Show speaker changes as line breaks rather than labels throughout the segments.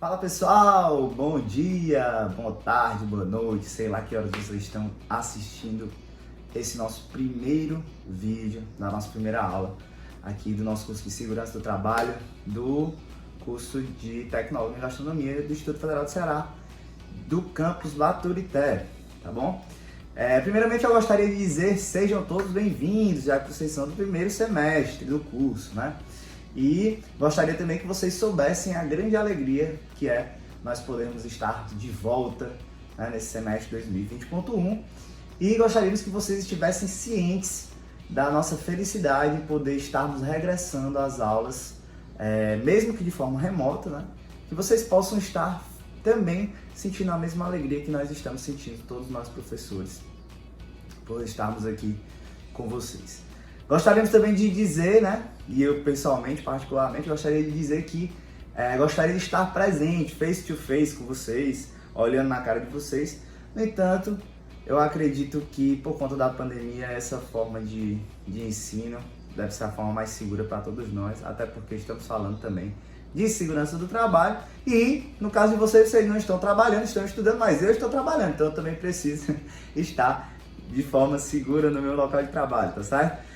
Fala pessoal, bom dia, boa tarde, boa noite, sei lá que horas vocês estão assistindo esse nosso primeiro vídeo da nossa primeira aula aqui do nosso curso de Segurança do Trabalho, do curso de Tecnólogo em Gastronomia do Instituto Federal do Ceará, do campus Baturité, tá bom? Primeiramente eu gostaria de dizer, sejam todos bem-vindos, já que vocês são do primeiro semestre do curso, né? E gostaria também que vocês soubessem a grande alegria que é nós podermos estar de volta, né, nesse semestre 2020.1 e gostaríamos que vocês estivessem cientes da nossa felicidade de poder estarmos regressando às aulas, mesmo que de forma remota, né, que vocês possam estar também sentindo a mesma alegria que nós estamos sentindo, todos nós professores, por estarmos aqui com vocês. Gostaríamos também de dizer, né, e eu pessoalmente, particularmente, gostaria de dizer que gostaria de estar presente, face to face com vocês, olhando na cara de vocês. No entanto, eu acredito que por conta da pandemia, essa forma de ensino deve ser a forma mais segura para todos nós, até porque estamos falando também de segurança do trabalho e, no caso de vocês não estão trabalhando, estão estudando, mas eu estou trabalhando, então eu também preciso estar de forma segura no meu local de trabalho, tá certo?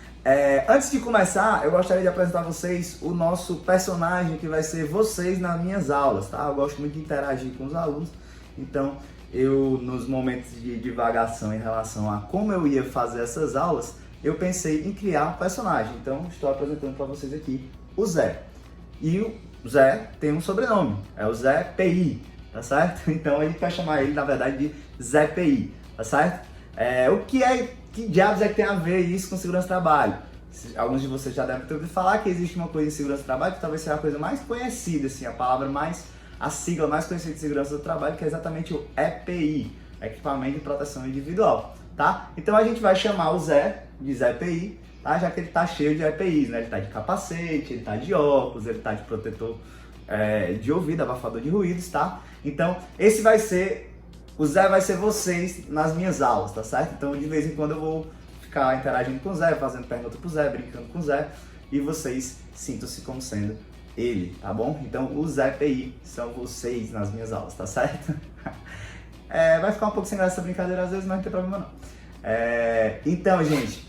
Antes de começar, eu gostaria de apresentar a vocês o nosso personagem que vai ser vocês nas minhas aulas, tá? Eu gosto muito de interagir com os alunos, então eu, nos momentos de divagação em relação a como eu ia fazer essas aulas, eu pensei em criar um personagem, então estou apresentando para vocês aqui o Zé. E o Zé tem um sobrenome, é o Zé PI, tá certo? Então a gente vai chamar ele, na verdade, de Zé PI, tá certo? Que diabos é que tem a ver isso com segurança do trabalho? Alguns de vocês já devem ter ouvido falar que existe uma coisa em segurança do trabalho que talvez seja a coisa mais conhecida, assim, a sigla mais conhecida de segurança do trabalho, que é exatamente o EPI, Equipamento de Proteção Individual, tá? Então a gente vai chamar o Zé de Zé PI, tá? Já que ele tá cheio de EPIs, né? Ele tá de capacete, ele tá de óculos, ele tá de protetor de ouvido, abafador de ruídos, tá? Então o Zé vai ser vocês nas minhas aulas, tá certo? Então de vez em quando eu vou ficar interagindo com o Zé, fazendo pergunta pro Zé, brincando com o Zé, e vocês sintam-se como sendo ele, tá bom? Então o Zé PI são vocês nas minhas aulas, tá certo? Vai ficar um pouco sem graça essa brincadeira às vezes, mas não tem problema não. Então, gente,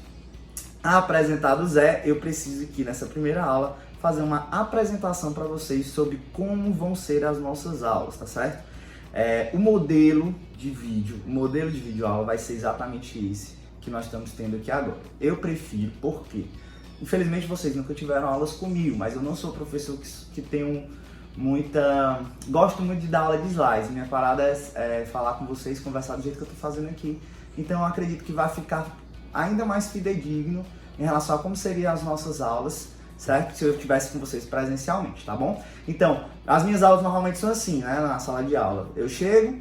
apresentado o Zé, eu preciso aqui nessa primeira aula fazer uma apresentação para vocês sobre como vão ser as nossas aulas, tá certo? O modelo de vídeo aula vai ser exatamente esse que nós estamos tendo aqui agora. Eu prefiro, porque infelizmente vocês nunca tiveram aulas comigo, mas eu não sou professor que tenho gosto muito de dar aula de slides. Minha parada é falar com vocês, conversar do jeito que eu estou fazendo aqui. Então eu acredito que vai ficar ainda mais fidedigno em relação a como seriam as nossas aulas, certo? Se eu estivesse com vocês presencialmente, tá bom? Então, as minhas aulas normalmente são assim, né? Na sala de aula. Eu chego,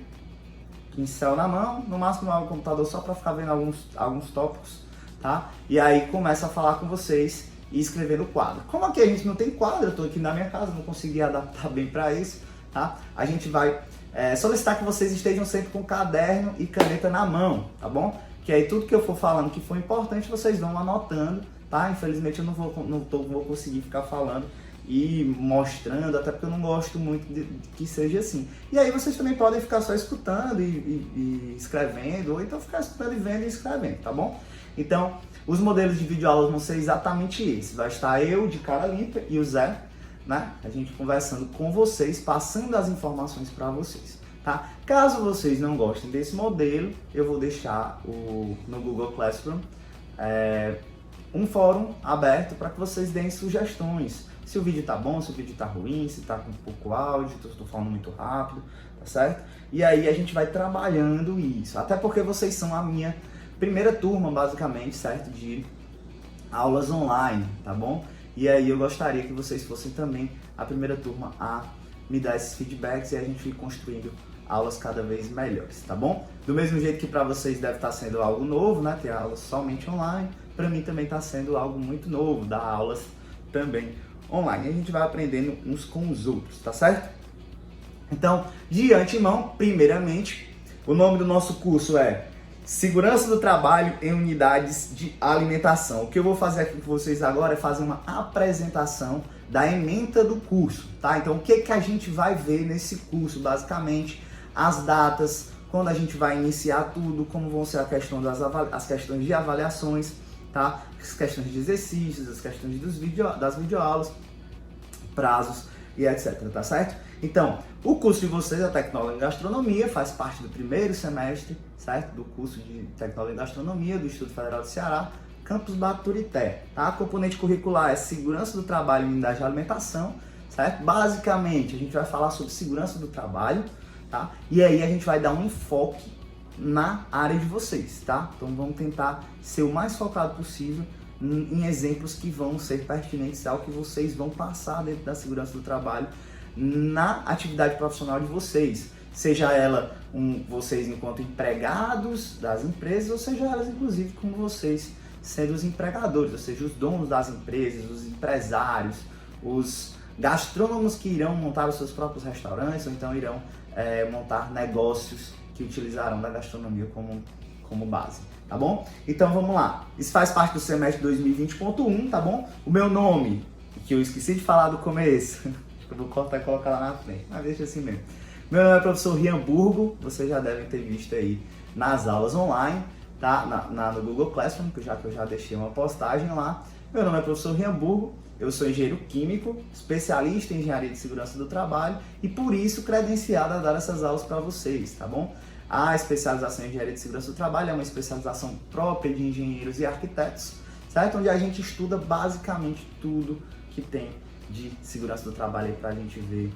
pincel na mão, no máximo no computador só para ficar vendo alguns tópicos, tá? E aí começo a falar com vocês e escrever no quadro. Como aqui a gente não tem quadro, eu tô aqui na minha casa, não consegui adaptar bem para isso, tá? A gente vai solicitar que vocês estejam sempre com caderno e caneta na mão, tá bom? Que aí tudo que eu for falando que for importante, vocês vão anotando, tá? Infelizmente eu não vou conseguir ficar falando e mostrando, até porque eu não gosto muito de que seja assim. E aí vocês também podem ficar só escutando e escrevendo, ou então ficar escutando e vendo e escrevendo, tá bom? Então, os modelos de videoaulas vão ser exatamente esses. Vai estar eu de cara limpa e o Zé, né? A gente conversando com vocês, passando as informações para vocês, tá? Caso vocês não gostem desse modelo, eu vou deixar no Google Classroom um fórum aberto para que vocês deem sugestões. Se o vídeo tá bom, se o vídeo tá ruim, se tá com pouco áudio, se eu estou falando muito rápido, tá certo? E aí a gente vai trabalhando isso. Até porque vocês são a minha primeira turma, basicamente, certo? De aulas online, tá bom? E aí eu gostaria que vocês fossem também a primeira turma a me dar esses feedbacks e a gente ir construindo aulas cada vez melhores, tá bom? Do mesmo jeito que para vocês deve estar sendo algo novo, né? Ter aulas somente online, para mim também está sendo algo muito novo, dar aulas também online. A gente vai aprendendo uns com os outros, tá certo? Então, de antemão, primeiramente, o nome do nosso curso é Segurança do Trabalho em Unidades de Alimentação. O que eu vou fazer aqui com vocês agora é fazer uma apresentação da ementa do curso, tá? Então o que a gente vai ver nesse curso, basicamente, as datas, quando a gente vai iniciar tudo, como vão ser as questões de avaliações, tá? As questões de exercícios, as questões das videoaulas, prazos e etc, tá certo? Então, o curso de vocês é Tecnólogo em Gastronomia, faz parte do primeiro semestre, certo? Do curso de Tecnólogo em Gastronomia do Instituto Federal do Ceará, Campus Baturité, tá? A componente curricular é Segurança do Trabalho e Unidade de Alimentação, certo? Basicamente, a gente vai falar sobre segurança do trabalho, tá? E aí a gente vai dar um enfoque na área de vocês, tá? Então vamos tentar ser o mais focado possível em exemplos que vão ser pertinentes ao que vocês vão passar dentro da segurança do trabalho na atividade profissional de vocês, seja ela vocês enquanto empregados das empresas, ou seja elas inclusive como vocês sendo os empregadores, ou seja, os donos das empresas, os empresários, os gastrônomos que irão montar os seus próprios restaurantes, ou então irão montar negócios que utilizarão da gastronomia como base, tá bom? Então vamos lá, isso faz parte do semestre 2020.1, tá bom? O meu nome, que eu esqueci de falar do começo, eu vou cortar e colocar lá na frente, mas deixa assim mesmo. Meu nome é professor Rian Burgo, vocês já devem ter visto aí nas aulas online, tá? No Google Classroom, que eu já deixei uma postagem lá. Meu nome é professor Rian Burgo, eu sou engenheiro químico, especialista em engenharia de segurança do trabalho e por isso credenciado a dar essas aulas para vocês, tá bom? A especialização em engenharia de segurança do trabalho é uma especialização própria de engenheiros e arquitetos, certo? Onde a gente estuda basicamente tudo que tem de segurança do trabalho para a gente ver,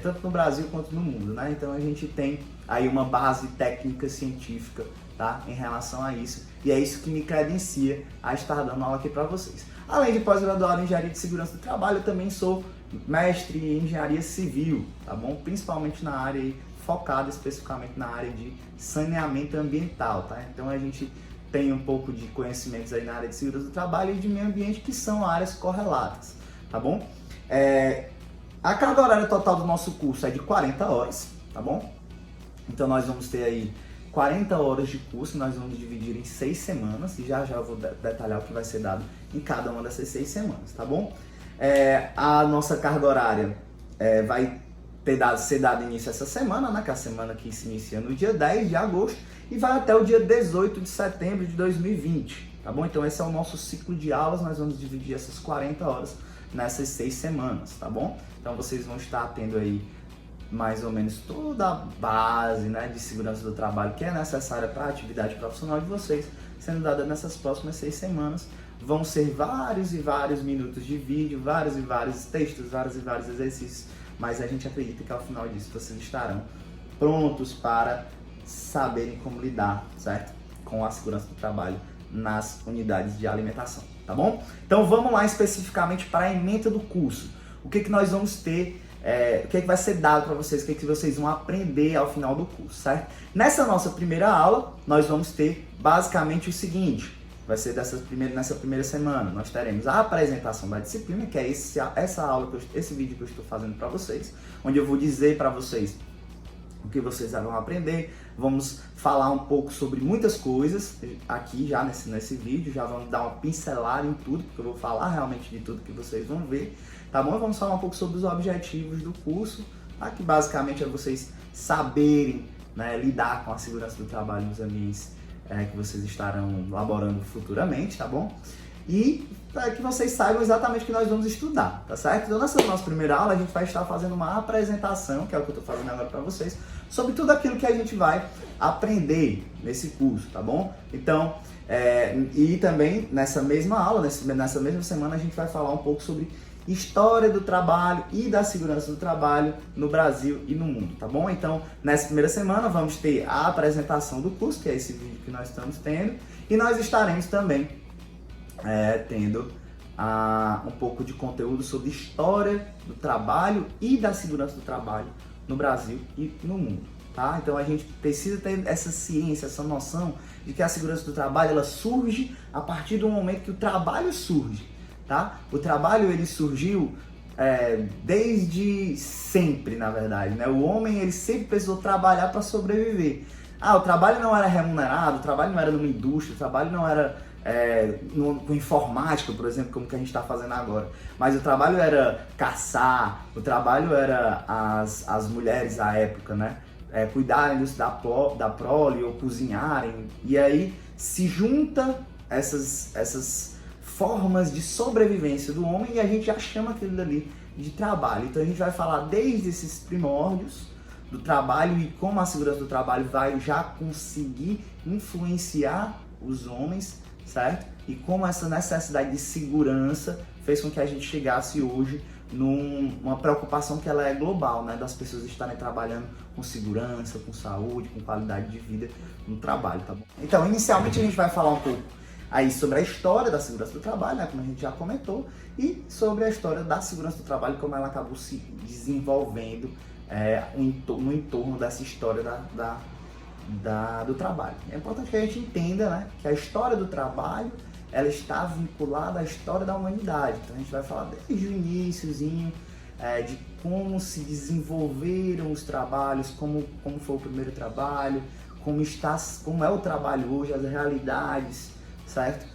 tanto no Brasil quanto no mundo, né? Então a gente tem aí uma base técnica científica, tá? Em relação a isso, e é isso que me credencia a estar dando aula aqui para vocês. Além de pós-graduado em engenharia de segurança do trabalho, eu também sou mestre em engenharia civil, tá bom? Principalmente na área aí, focada especificamente na área de saneamento ambiental, tá? Então a gente tem um pouco de conhecimentos aí na área de segurança do trabalho e de meio ambiente, que são áreas correlatas, tá bom? A carga horária total do nosso curso é de 40 horas, tá bom? Então nós vamos ter aí 40 horas de curso, nós vamos dividir em 6 semanas, e já eu vou detalhar o que vai ser dado em cada uma dessas 6 semanas, tá bom? A nossa carga horária vai ser dada início essa semana, né? Que é a semana que se inicia no dia 10 de agosto e vai até o dia 18 de setembro de 2020, tá bom? Então esse é o nosso ciclo de aulas, nós vamos dividir essas 40 horas nessas 6 semanas, tá bom? Então vocês vão estar tendo aí mais ou menos toda a base, né, de segurança do trabalho que é necessária para a atividade profissional de vocês, sendo dada nessas próximas 6 semanas. Vão ser vários e vários minutos de vídeo, vários e vários textos, vários e vários exercícios, mas a gente acredita que ao final disso vocês estarão prontos para saberem como lidar, certo? Com a segurança do trabalho nas unidades de alimentação, tá bom? Então vamos lá especificamente para a ementa do curso. O que nós vamos ter, o que vai ser dado para vocês, o que vocês vão aprender ao final do curso, certo? Nessa nossa primeira aula, nós vamos ter basicamente o seguinte, vai ser nessa primeira semana, nós teremos a apresentação da disciplina, que é essa aula, esse vídeo que eu estou fazendo para vocês, onde eu vou dizer para vocês o que vocês vão aprender, vamos falar um pouco sobre muitas coisas aqui já nesse vídeo, já vamos dar uma pincelada em tudo, porque eu vou falar realmente de tudo que vocês vão ver, tá bom? Vamos falar um pouco sobre os objetivos do curso, tá? Que basicamente é vocês saberem, né, lidar com a segurança do trabalho nos ambientes que vocês estarão laborando futuramente, tá bom? E para que vocês saibam exatamente o que nós vamos estudar, tá certo? Então nessa nossa primeira aula a gente vai estar fazendo uma apresentação, que é o que eu estou fazendo agora para vocês, sobre tudo aquilo que a gente vai aprender nesse curso, tá bom? Então, e também nessa mesma aula, nessa mesma semana a gente vai falar um pouco sobre história do trabalho e da segurança do trabalho no Brasil e no mundo, tá bom? Então, nessa primeira semana vamos ter a apresentação do curso, que é esse vídeo que nós estamos tendo, e nós estaremos também tendo um pouco de conteúdo sobre história do trabalho e da segurança do trabalho no Brasil e no mundo, tá? Então a gente precisa ter essa ciência, essa noção de que a segurança do trabalho ela surge a partir do momento que o trabalho surge, tá? O trabalho ele surgiu desde sempre, na verdade, né? O homem ele sempre precisou trabalhar para sobreviver. O trabalho não era remunerado, o trabalho não era numa indústria, o trabalho não era com informática, por exemplo, como que a gente está fazendo agora. Mas o trabalho era caçar, o trabalho era as mulheres à época, né? Cuidarem da prole ou cozinharem. E aí se junta essas formas de sobrevivência do homem e a gente já chama aquilo dali de trabalho. Então a gente vai falar desde esses primórdios do trabalho e como a segurança do trabalho vai já conseguir influenciar os homens, certo? E como essa necessidade de segurança fez com que a gente chegasse hoje numa preocupação que ela é global, né? Das pessoas estarem trabalhando com segurança, com saúde, com qualidade de vida no trabalho, tá bom? Então, inicialmente a gente vai falar um pouco aí sobre a história da segurança do trabalho, né? Como a gente já comentou, e sobre a história da segurança do trabalho, como ela acabou se desenvolvendo no entorno dessa história do trabalho. É importante que a gente entenda, né, que a história do trabalho ela está vinculada à história da humanidade. Então a gente vai falar desde o iniciozinho de como se desenvolveram os trabalhos, como foi o primeiro trabalho, como é o trabalho hoje, as realidades, certo?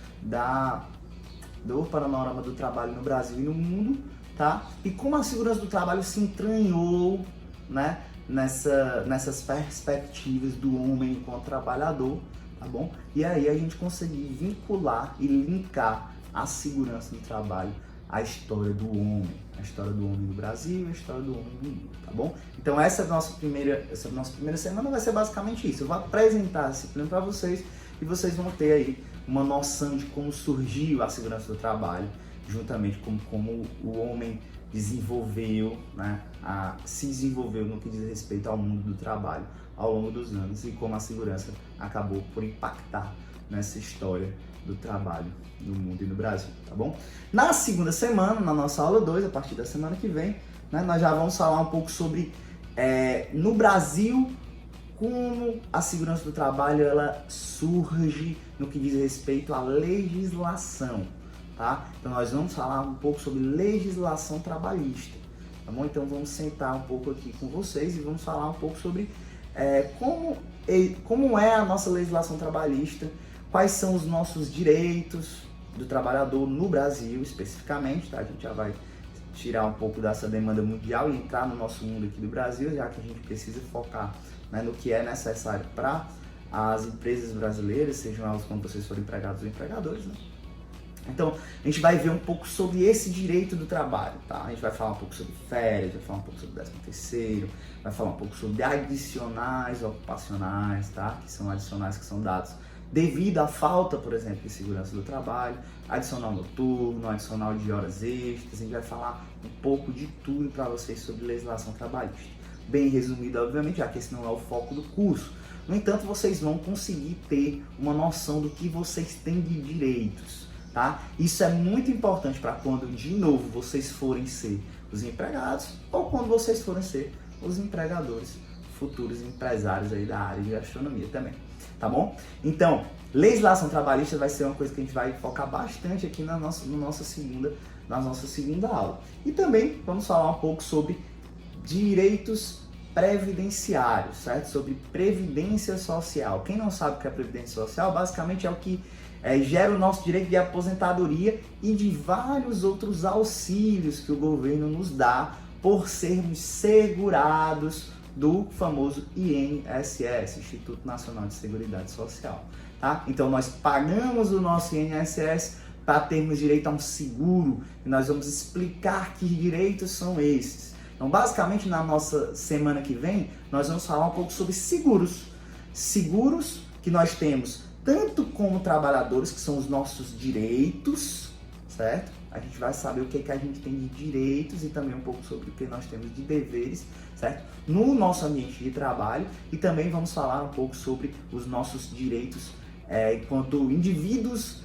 Do panorama do trabalho no Brasil e no mundo, tá? E como a segurança do trabalho se entranhou, né, nessas perspectivas do homem enquanto trabalhador, tá bom? E aí a gente conseguir vincular e linkar a segurança do trabalho à história do homem no Brasil e a história do homem no mundo, tá bom? Então essa nossa primeira semana vai ser basicamente isso. Eu vou apresentar a disciplina para vocês e vocês vão ter aí uma noção de como surgiu a segurança do trabalho, juntamente com como o homem desenvolveu, né, se desenvolveu no que diz respeito ao mundo do trabalho ao longo dos anos e como a segurança acabou por impactar nessa história do trabalho no mundo e no Brasil, tá bom? Na segunda semana, na nossa aula 2, a partir da semana que vem, né, nós já vamos falar um pouco sobre, no Brasil, como a segurança do trabalho ela surge no que diz respeito à legislação. Tá? Então nós vamos falar um pouco sobre legislação trabalhista, tá bom? Então vamos sentar um pouco aqui com vocês e vamos falar um pouco sobre como é a nossa legislação trabalhista, quais são os nossos direitos do trabalhador no Brasil especificamente, tá? A gente já vai tirar um pouco dessa demanda mundial e entrar no nosso mundo aqui do Brasil, já que a gente precisa focar, né, no que é necessário para as empresas brasileiras, sejam elas quando vocês forem empregados ou empregadores, né? Então, a gente vai ver um pouco sobre esse direito do trabalho, tá? A gente vai falar um pouco sobre férias, vai falar um pouco sobre 13º, vai falar um pouco sobre adicionais ocupacionais, tá? Que são adicionais que são dados devido à falta, por exemplo, de segurança do trabalho, adicional noturno, adicional de horas extras. A gente vai falar um pouco de tudo para vocês sobre legislação trabalhista. Bem resumido, obviamente, já que esse não é o foco do curso. No entanto, vocês vão conseguir ter uma noção do que vocês têm de direitos. Tá? Isso é muito importante para quando, de novo, vocês forem ser os empregados ou quando vocês forem ser os empregadores, futuros empresários aí da área de gastronomia também, tá bom? Então, legislação trabalhista vai ser uma coisa que a gente vai focar bastante aqui na nossa segunda aula. E também vamos falar um pouco sobre direitos previdenciários, certo? Sobre previdência social. Quem não sabe o que é previdência social, basicamente é o que gera o nosso direito de aposentadoria e de vários outros auxílios que o governo nos dá por sermos segurados do famoso INSS, Instituto Nacional de Seguridade Social. Tá? Então nós pagamos o nosso INSS para termos direito a um seguro e nós vamos explicar que direitos são esses. Então basicamente na nossa semana que vem nós vamos falar um pouco sobre seguros. Seguros que nós temos tanto como trabalhadores, que são os nossos direitos, certo? A gente vai saber o que a gente tem de direitos e também um pouco sobre o que nós temos de deveres, certo? No nosso ambiente de trabalho e também vamos falar um pouco sobre os nossos direitos enquanto indivíduos,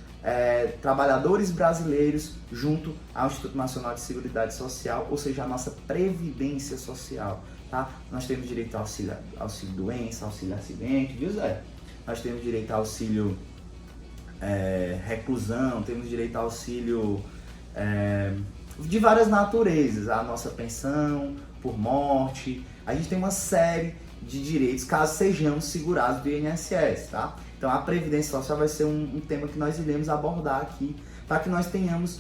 trabalhadores brasileiros junto ao Instituto Nacional de Seguridade Social, ou seja, a nossa previdência social, tá? Nós temos direito ao auxílio doença, auxílio acidente, viu, Zé? Nós temos direito a auxílio reclusão, temos direito a auxílio de várias naturezas, a nossa pensão por morte. A gente tem uma série de direitos caso sejamos segurados do INSS, tá? Então a Previdência Social vai ser um tema que nós iremos abordar aqui, para que nós tenhamos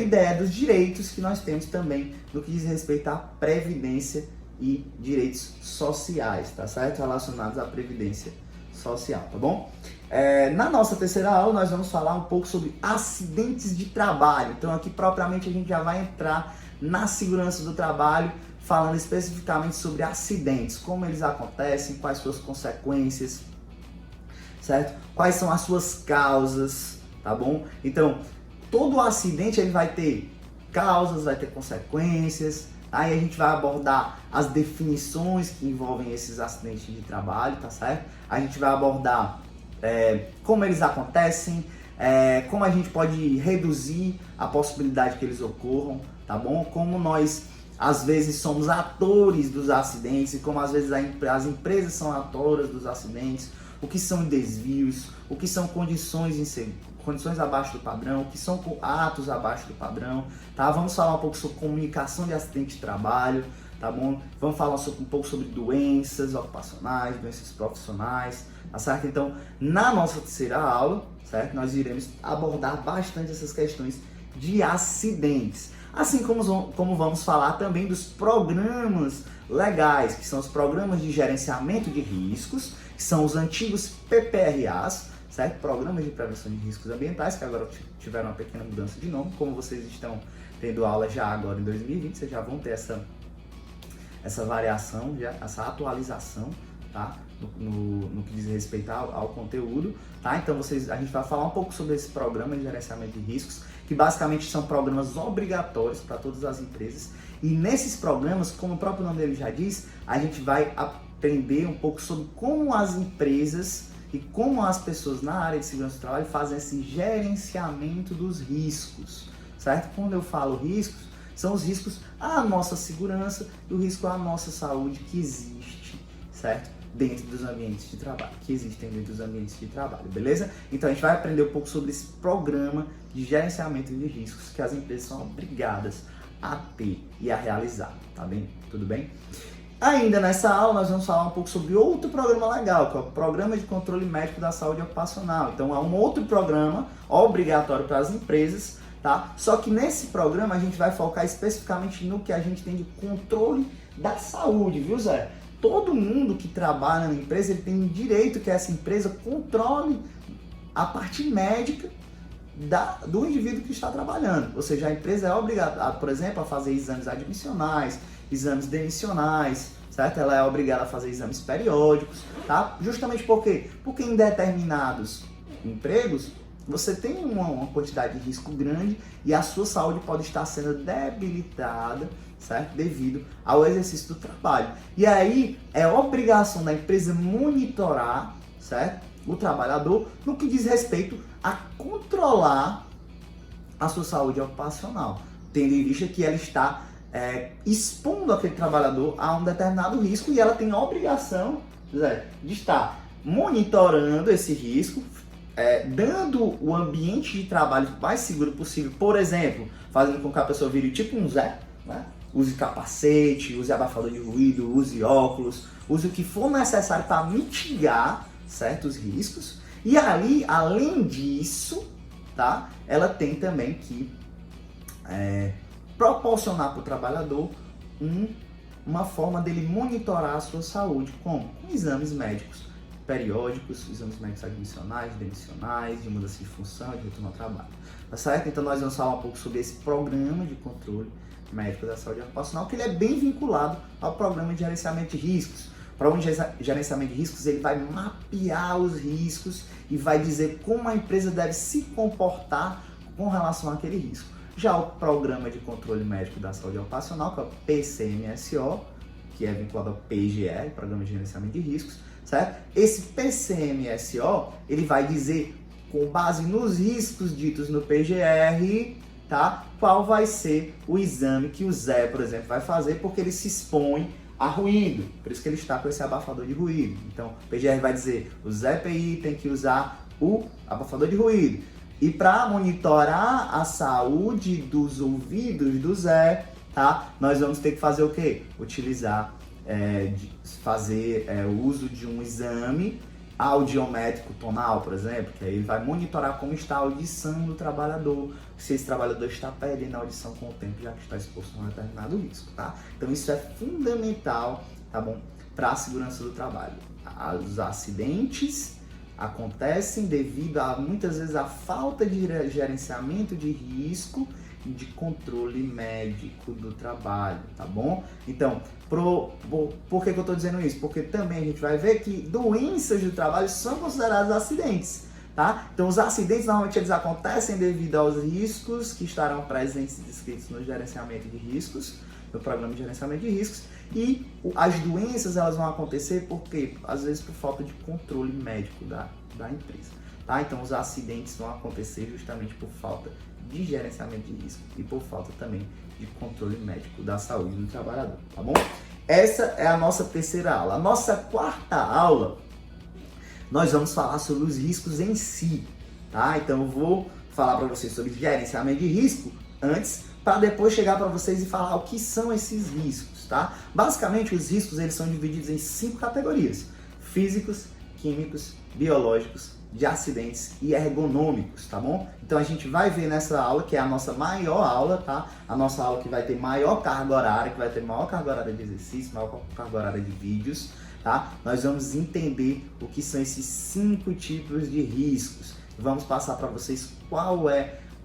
ideia dos direitos que nós temos também no que diz respeito à Previdência e direitos sociais, tá certo? Relacionados à Previdência Social, tá bom? Na nossa terceira aula nós vamos falar um pouco sobre acidentes de trabalho. Então aqui propriamente a gente já vai entrar na segurança do trabalho, falando especificamente sobre acidentes, como eles acontecem, quais suas consequências, certo? Quais são as suas causas, tá bom? Então, todo acidente ele vai ter causas, vai ter consequências. Aí a gente vai abordar as definições que envolvem esses acidentes de trabalho, tá certo? A gente vai abordar como eles acontecem, como a gente pode reduzir a possibilidade que eles ocorram, tá bom? Como nós, às vezes, somos atores dos acidentes e como, às vezes, as empresas são atoras dos acidentes, o que são desvios, o que são condições abaixo do padrão, o que são atos abaixo do padrão, tá? Vamos falar um pouco sobre comunicação de acidente de trabalho, tá bom? Vamos falar um pouco sobre doenças ocupacionais, doenças profissionais, tá certo? Então, na nossa terceira aula, certo? Nós iremos abordar bastante essas questões de acidentes. Assim como vamos falar também dos programas legais, que são os programas de gerenciamento de riscos, que são os antigos PPRAs, certo? Programas de prevenção de riscos ambientais, que agora tiveram uma pequena mudança de nome. Como vocês estão tendo aula já agora em 2020, vocês já vão ter essa variação, essa atualização, tá? No que diz respeito ao conteúdo, tá? Então a gente vai falar um pouco sobre esse programa de gerenciamento de riscos, que basicamente são programas obrigatórios para todas as empresas. E nesses programas, como o próprio nome dele já diz, a gente vai aprender um pouco sobre como as empresas e como as pessoas na área de segurança do trabalho fazem esse gerenciamento dos riscos, certo? Quando eu falo riscos, são os riscos à nossa segurança e o risco à nossa saúde que existe, certo? Dentro dos ambientes de trabalho, beleza? Então a gente vai aprender um pouco sobre esse programa de gerenciamento de riscos que as empresas são obrigadas a ter e a realizar, tá bem? Tudo bem? Ainda nessa aula nós vamos falar um pouco sobre outro programa legal, que é o Programa de Controle Médico da Saúde Ocupacional. Então é um outro programa obrigatório para as empresas, tá? Só que nesse programa a gente vai focar especificamente no que a gente tem de controle da saúde, viu, Zé? Todo mundo que trabalha na empresa ele tem direito que essa empresa controle a parte médica do indivíduo que está trabalhando. Ou seja, a empresa é obrigada, por exemplo, a fazer exames admissionais, exames demissionais, certo? Ela é obrigada a fazer exames periódicos, tá? Justamente por quê? Porque em determinados empregos você tem uma quantidade de risco grande e a sua saúde pode estar sendo debilitada, certo? Devido ao exercício do trabalho. E aí é obrigação da empresa monitorar, certo? O trabalhador no que diz respeito a controlar a sua saúde ocupacional, tendo em vista que ela está expondo aquele trabalhador a um determinado risco e ela tem a obrigação, Zé, de estar monitorando esse risco, dando o ambiente de trabalho mais seguro possível, por exemplo, fazendo com que a pessoa vire tipo um Zé, né? Use capacete, use abafador de ruído, use óculos, use o que for necessário para mitigar certos riscos. E aí, além disso, tá? Ela tem também que proporcionar para o trabalhador uma forma dele monitorar a sua saúde, como? Com exames médicos periódicos, exames médicos admissionais, demissionais, de mudança de função, de retorno ao trabalho. Tá certo? Então nós vamos falar um pouco sobre esse programa de controle médico da saúde ocupacional, que ele é bem vinculado ao programa de gerenciamento de riscos. O programa de gerenciamento de riscos, ele vai mapear os riscos e vai dizer como a empresa deve se comportar com relação àquele risco. Já o programa de controle médico da saúde ocupacional, que é o PCMSO, que é vinculado ao PGR, Programa de Gerenciamento de Riscos, certo? Esse PCMSO, ele vai dizer, com base nos riscos ditos no PGR, tá? Qual vai ser o exame que o Zé, por exemplo, vai fazer, porque ele se expõe a ruído, por isso que ele está com esse abafador de ruído. Então, o PGR vai dizer, o Zé PI tem que usar o abafador de ruído. E para monitorar a saúde dos ouvidos do Zé, tá? Nós vamos ter que fazer o quê? Utilizar, fazer o uso de um exame audiométrico tonal, por exemplo, que aí ele vai monitorar como está a audição do trabalhador, se esse trabalhador está perdendo a audição com o tempo, já que está exposto a um determinado risco, tá? Então isso é fundamental, tá bom, para a segurança do trabalho. Os acidentes acontecem devido a, muitas vezes, a falta de gerenciamento de risco e de controle médico do trabalho, tá bom? Então, por que eu estou dizendo isso? Porque também a gente vai ver que doenças do trabalho são consideradas acidentes, tá? Então, os acidentes normalmente eles acontecem devido aos riscos que estarão presentes e descritos no gerenciamento de riscos, no programa de gerenciamento de riscos, e as doenças elas vão acontecer porque, às vezes, por falta de controle médico da empresa, tá? Então, os acidentes vão acontecer justamente por falta de gerenciamento de risco e por falta também de controle médico da saúde do trabalhador, tá bom? Essa é a nossa terceira aula. A nossa quarta aula, nós vamos falar sobre os riscos em si, tá? Então eu vou falar para vocês sobre gerenciamento de risco antes, para depois chegar para vocês e falar o que são esses riscos, tá? Basicamente, os riscos eles são divididos em 5 categorias: físicos, químicos, biológicos, de acidentes e ergonômicos, tá bom? Então a gente vai ver nessa aula, que é a nossa maior aula, tá? A nossa aula que vai ter maior carga horária, que vai ter maior carga horária de exercício, maior carga horária de vídeos, tá? Nós vamos entender o que são esses 5 tipos de riscos. Vamos passar para vocês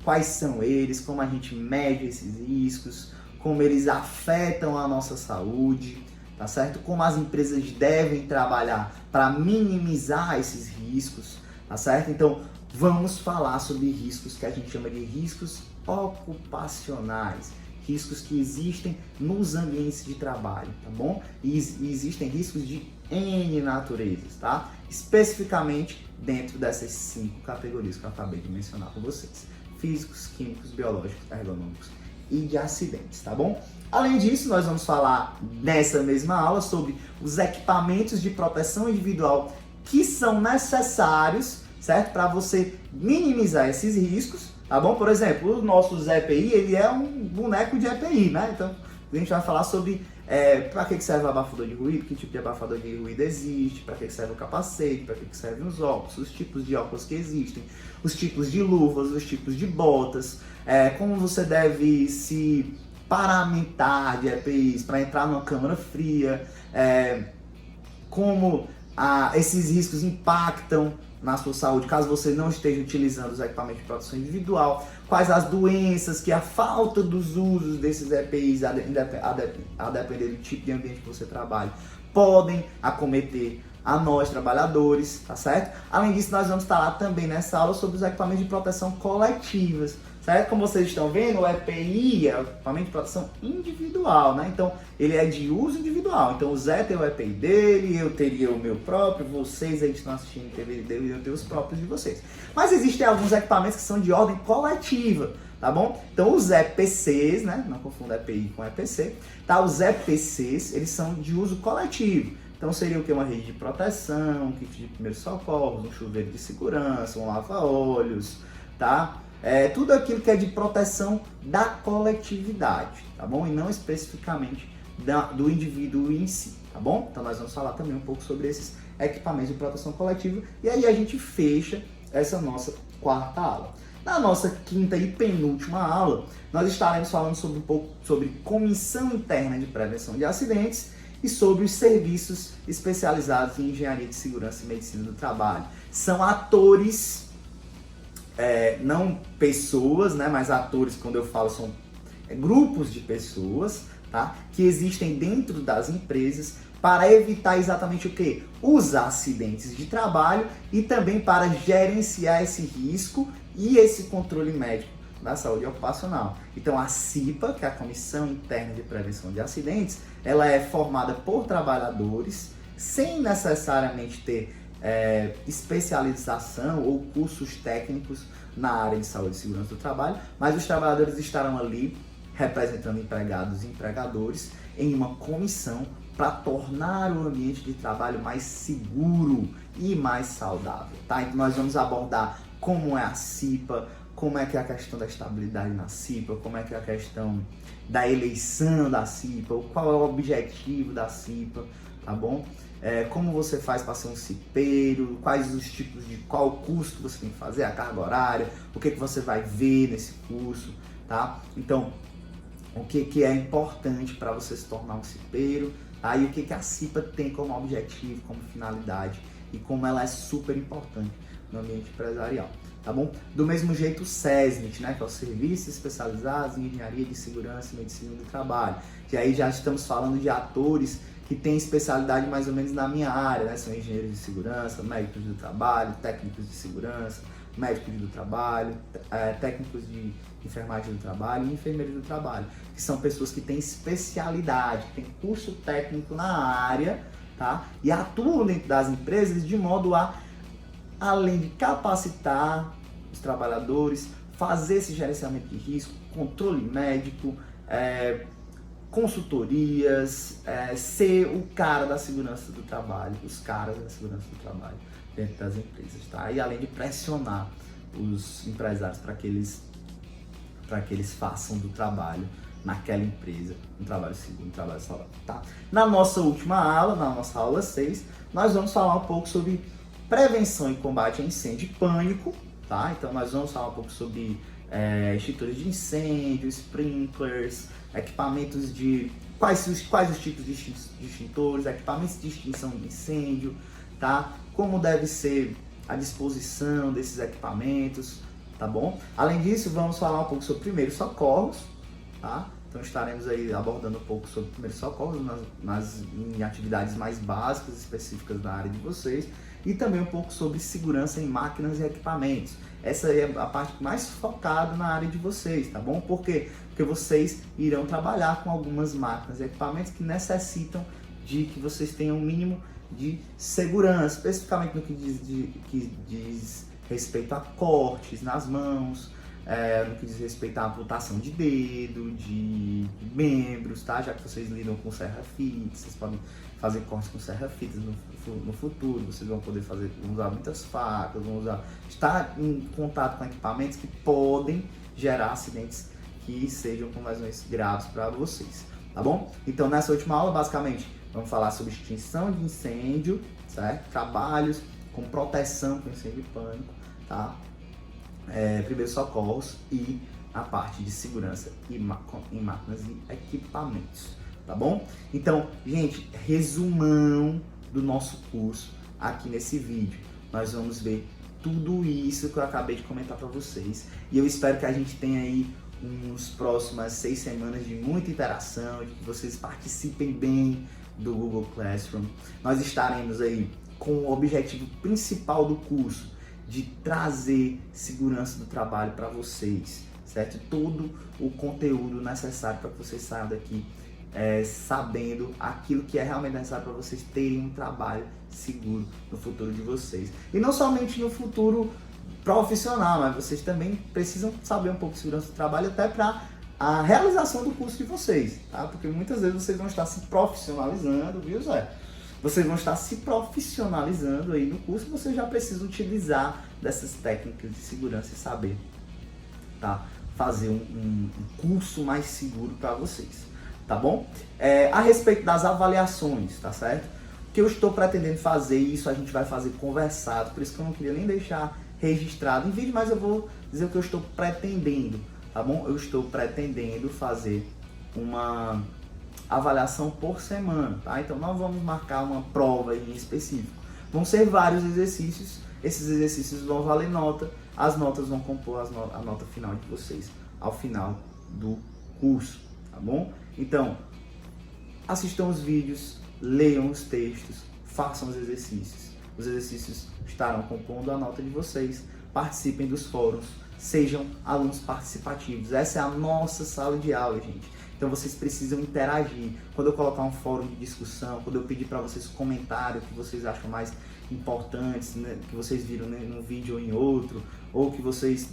quais são eles, como a gente mede esses riscos, como eles afetam a nossa saúde, tá certo? Como as empresas devem trabalhar para minimizar esses riscos, tá certo? Então, vamos falar sobre riscos que a gente chama de riscos ocupacionais, riscos que existem nos ambientes de trabalho, tá bom? E existem riscos de N naturezas, tá? Especificamente dentro dessas 5 categorias que eu acabei de mencionar com vocês: físicos, químicos, biológicos, ergonômicos e de acidentes, tá bom? Além disso, nós vamos falar nessa mesma aula sobre os equipamentos de proteção individual que são necessários, certo? Para você minimizar esses riscos, tá bom? Por exemplo, o nosso EPI, ele é um boneco de EPI, né? Então, a gente vai falar sobre para que serve o abafador de ruído, que tipo de abafador de ruído existe, para que serve o capacete, para que servem os óculos, os tipos de óculos que existem, os tipos de luvas, os tipos de botas, como você deve se paramentar de EPIs para entrar numa câmara fria, como esses riscos impactam na sua saúde, caso você não esteja utilizando os equipamentos de proteção individual, quais as doenças que a falta dos usos desses EPIs, a depender do tipo de ambiente que você trabalha, podem acometer a nós, trabalhadores, tá certo? Além disso, nós vamos falar também nessa aula sobre os equipamentos de proteção coletivas, certo? Como vocês estão vendo, o EPI é o equipamento de proteção individual, né? Então, ele é de uso individual. Então, o Zé tem o EPI dele, eu teria o meu próprio, vocês aí que estão assistindo TV deveriam ter os próprios de vocês. Mas existem alguns equipamentos que são de ordem coletiva, tá bom? Então, os EPCs, né? Não confunda EPI com EPC, tá? Os EPCs, eles são de uso coletivo. Então, seria o que? Uma rede de proteção, um kit de primeiros socorros, um chuveiro de segurança, um lava-olhos, tá? Tudo aquilo que é de proteção da coletividade, tá bom? E não especificamente do indivíduo em si, tá bom? Então nós vamos falar também um pouco sobre esses equipamentos de proteção coletiva e aí a gente fecha essa nossa quarta aula. Na nossa quinta e penúltima aula, nós estaremos falando sobre um pouco sobre comissão interna de prevenção de acidentes e sobre os serviços especializados em engenharia de segurança e medicina do trabalho. São atores, não pessoas, né, mas atores, quando eu falo, são grupos de pessoas, tá, que existem dentro das empresas para evitar exatamente o quê? Os acidentes de trabalho e também para gerenciar esse risco e esse controle médico da saúde ocupacional. Então a CIPA, que é a Comissão Interna de Prevenção de Acidentes, ela é formada por trabalhadores sem necessariamente ter especialização ou cursos técnicos na área de saúde e segurança do trabalho, mas os trabalhadores estarão ali representando empregados e empregadores em uma comissão para tornar o ambiente de trabalho mais seguro e mais saudável, tá? Então nós vamos abordar como é a CIPA, como é que é a questão da estabilidade na CIPA, como é que é a questão da eleição da CIPA, qual é o objetivo da CIPA, tá bom? Como você faz para ser um cipeiro, quais os tipos de qual custo você tem que fazer, a carga horária, o que você vai ver nesse curso, tá? Então, o que é importante para você se tornar um cipeiro, tá? E o que a CIPA tem como objetivo, como finalidade e como ela é super importante no ambiente empresarial, tá bom? Do mesmo jeito o SESMIT, né, que é o Serviços Especializados em Engenharia de Segurança e Medicina do Trabalho, que aí já estamos falando de atores que têm especialidade mais ou menos na minha área, né? São engenheiros de segurança, médicos do trabalho, técnicos de segurança, médicos do trabalho, técnicos de enfermagem do trabalho e enfermeiros do trabalho, que são pessoas que têm especialidade, que têm curso técnico na área, tá? E atuam dentro das empresas de modo a, além de capacitar os trabalhadores, fazer esse gerenciamento de risco, controle médico, consultorias, ser o cara da segurança do trabalho, os caras da segurança do trabalho dentro das empresas, tá? E além de pressionar os empresários para que eles façam do trabalho naquela empresa um trabalho seguro, um trabalho saudável, tá? Na nossa última aula, na nossa aula 6, nós vamos falar um pouco sobre prevenção e combate a incêndio e pânico, tá? Então nós vamos falar um pouco sobre extintores de incêndio, sprinklers, equipamentos de quais os tipos de extintores, equipamentos de extinção de incêndio, tá? Como deve ser a disposição desses equipamentos, tá bom? Além disso, vamos falar um pouco sobre primeiros socorros, tá? Então estaremos aí abordando um pouco sobre primeiros socorros em atividades mais básicas, específicas da área de vocês, e também um pouco sobre segurança em máquinas e equipamentos. Essa é a parte mais focada na área de vocês, tá bom? Por quê? Porque vocês irão trabalhar com algumas máquinas e equipamentos que necessitam de que vocês tenham um mínimo de segurança, especificamente no que diz respeito a cortes nas mãos, no que diz respeito à amputação de dedo, de membros, tá? Já que vocês lidam com serra-fitas, vocês podem fazer cortes com serra-fitas no futuro, vocês vão poder usar muitas facas, estar em contato com equipamentos que podem gerar acidentes que sejam com lesões graves para vocês, tá bom? Então nessa última aula, basicamente, vamos falar sobre extinção de incêndio, certo? Trabalhos com proteção com incêndio e pânico, tá? Primeiros socorros e a parte de segurança em máquinas e equipamentos, tá bom? Então, gente, resumão do nosso curso aqui nesse vídeo. Nós vamos ver tudo isso que eu acabei de comentar para vocês e eu espero que a gente tenha aí uns próximas 6 semanas de muita interação, de que vocês participem bem do Google Classroom. Nós estaremos aí com o objetivo principal do curso de trazer segurança do trabalho para vocês, certo? Todo o conteúdo necessário para que vocês saiam daqui sabendo aquilo que é realmente necessário para vocês terem um trabalho seguro no futuro de vocês. E não somente no futuro profissional, mas vocês também precisam saber um pouco de segurança do trabalho até para a realização do curso de vocês, tá? Porque muitas vezes vocês vão estar se profissionalizando, viu, Zé? Vocês vão estar se profissionalizando aí no curso, vocês já precisam utilizar dessas técnicas de segurança e saber, tá? Fazer um curso mais seguro para vocês, tá bom? A respeito das avaliações, tá certo? O que eu estou pretendendo fazer, isso a gente vai fazer conversado, por isso que eu não queria nem deixar registrado em vídeo, mas eu vou dizer o que eu estou pretendendo, tá bom? Eu estou pretendendo fazer uma avaliação por semana, tá? Então não vamos marcar uma prova em específico. Vão ser vários exercícios, esses exercícios vão valer nota, as notas vão compor a nota final de vocês ao final do curso, tá bom? Então, assistam os vídeos, leiam os textos, façam os exercícios. Os exercícios estarão compondo a nota de vocês, participem dos fóruns, sejam alunos participativos. Essa é a nossa sala de aula, gente. Então vocês precisam interagir. Quando eu colocar um fórum de discussão, quando eu pedir para vocês comentários que vocês acham mais importantes, né, que vocês viram num vídeo ou em outro, ou que vocês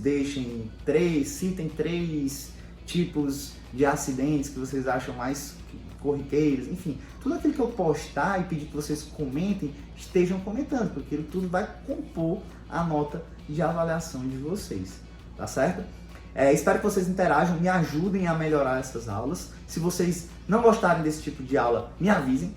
citem 3 tipos de acidentes que vocês acham mais corriqueiros, enfim, tudo aquilo que eu postar e pedir que vocês comentem, estejam comentando, porque aquilo tudo vai compor a nota de avaliação de vocês, tá certo? Espero que vocês interajam, me ajudem a melhorar essas aulas. Se vocês não gostarem desse tipo de aula, me avisem,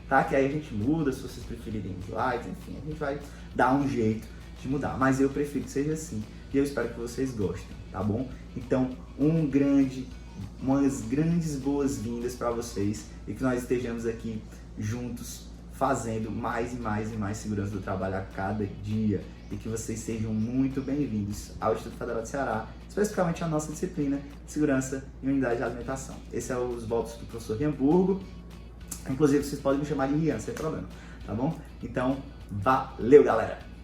tá? Que aí a gente muda, se vocês preferirem slides, enfim, a gente vai dar um jeito de mudar, mas eu prefiro que seja assim, e eu espero que vocês gostem, tá bom? Então, umas grandes boas-vindas para vocês e que nós estejamos aqui juntos fazendo mais e mais e mais segurança do trabalho a cada dia e que vocês sejam muito bem-vindos ao Instituto Federal do Ceará, especificamente a nossa disciplina de Segurança e Unidade de Alimentação. Esse é os votos do professor Rian Burgo, inclusive vocês podem me chamar de Rian, sem problema, tá bom? Então, valeu, galera!